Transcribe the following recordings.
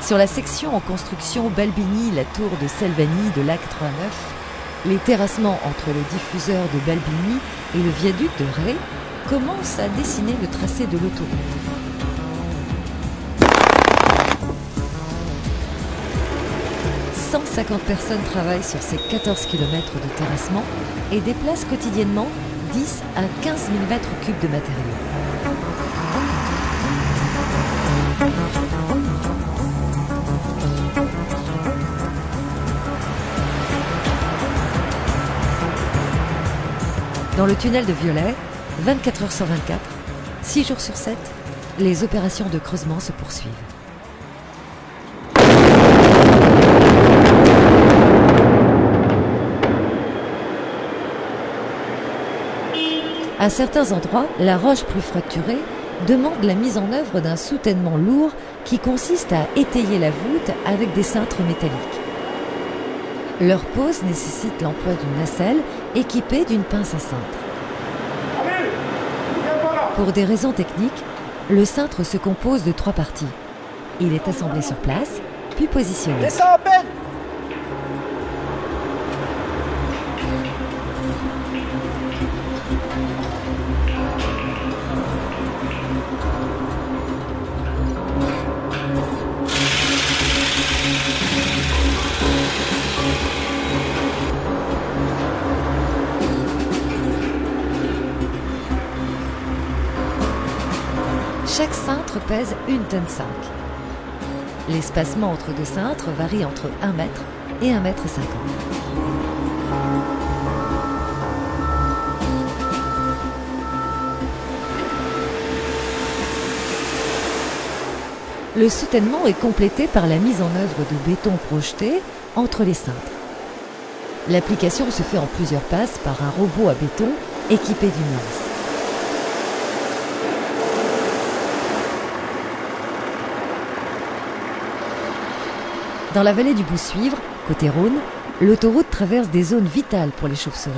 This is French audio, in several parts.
Sur la section en construction Balbigny-La Tour de Salvani de l'A89, les terrassements entre le diffuseur de Balbigny et le viaduc de Ré commencent à dessiner le tracé de l'autoroute. « 150 personnes travaillent sur ces 14 km de terrassement et déplacent quotidiennement 10 à 15 000 mètres cubes de matériaux. Dans le tunnel de Violet, 24 heures sur 24, 6 jours sur 7, les opérations de creusement se poursuivent. À certains endroits, la roche plus fracturée demande la mise en œuvre d'un soutènement lourd qui consiste à étayer la voûte avec des cintres métalliques. Leur pose nécessite l'emploi d'une nacelle équipée d'une pince à cintre. Pour des raisons techniques, le cintre se compose de 3 parties. Il est assemblé sur place, puis positionné. Descends à peine! Chaque cintre pèse 1,5 tonne. L'espacement entre 2 cintres varie entre 1 mètre et 1,50 mètre. Le soutènement est complété par la mise en œuvre de béton projeté entre les cintres. L'application se fait en plusieurs passes par un robot à béton équipé d'une lance. Dans la vallée du Boussuivre, côté Rhône, l'autoroute traverse des zones vitales pour les chauves-souris.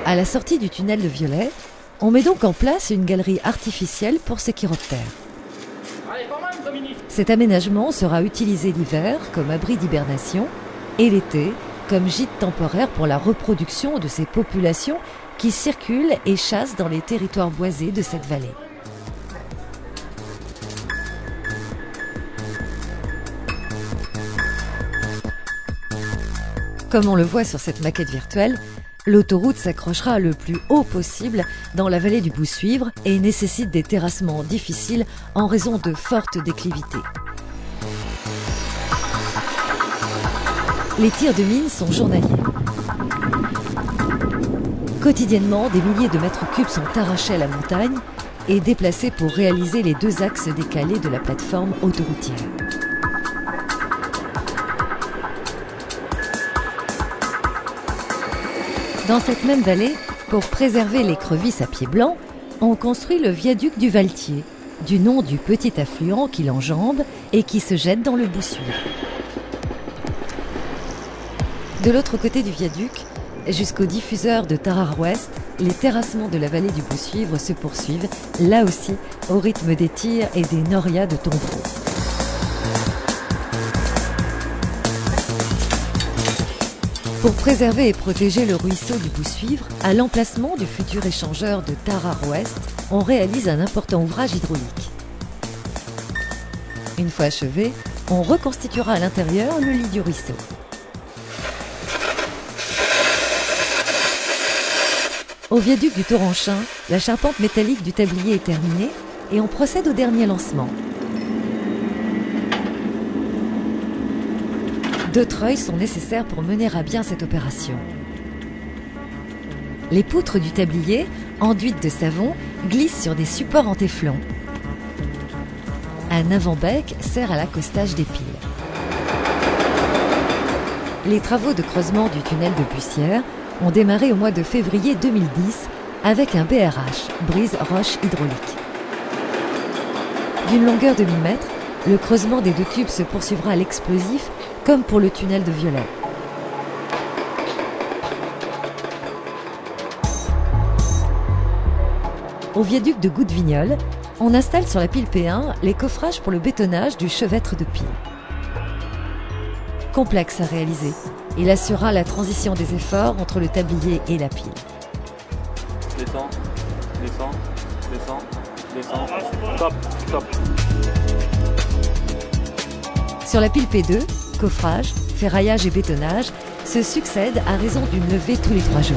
À la sortie du tunnel de Violet, on met donc en place une galerie artificielle pour ces chiroptères. Cet aménagement sera utilisé l'hiver comme abri d'hibernation et l'été comme gîte temporaire pour la reproduction de ces populations qui circulent et chassent dans les territoires boisés de cette vallée. Comme on le voit sur cette maquette virtuelle, l'autoroute s'accrochera le plus haut possible dans la vallée du Boussuivre et nécessite des terrassements difficiles en raison de fortes déclivités. Les tirs de mines sont journaliers. Quotidiennement, des milliers de mètres cubes sont arrachés à la montagne et déplacés pour réaliser les 2 axes décalés de la plateforme autoroutière. Dans cette même vallée, pour préserver l'écrevisse à pied blanc, on construit le viaduc du Valtier, du nom du petit affluent qui l'enjambe et qui se jette dans le Boussuivre. De l'autre côté du viaduc, jusqu'au diffuseur de Tarare-Ouest, les terrassements de la vallée du Boussuivre se poursuivent, là aussi, au rythme des tirs et des norias de tombereaux. Pour préserver et protéger le ruisseau du Boussuivre, à l'emplacement du futur échangeur de Tarare-Ouest, on réalise un important ouvrage hydraulique. Une fois achevé, on reconstituera à l'intérieur le lit du ruisseau. Au viaduc du Toranchin, la charpente métallique du tablier est terminée et on procède au dernier lancement. 2 treuils sont nécessaires pour mener à bien cette opération. Les poutres du tablier, enduites de savon, glissent sur des supports en téflon. Un avant-bec sert à l'accostage des piles. Les travaux de creusement du tunnel de Bussière ont démarré au mois de février 2010 avec un BRH, brise roche hydraulique. D'une longueur de 1000 mètres, le creusement des 2 tubes se poursuivra à l'explosif comme pour le tunnel de Violet. Au viaduc de Goutte-Vignol, On installe sur la pile P1 les coffrages pour le bétonnage du chevêtre de pile. Complexe à réaliser, il assurera la transition des efforts entre le tablier et la pile. Descends, descends, descends, descends, stop, stop. Sur la pile P2, coffrage, ferraillage et bétonnage se succèdent à raison d'une levée tous les 3 jours.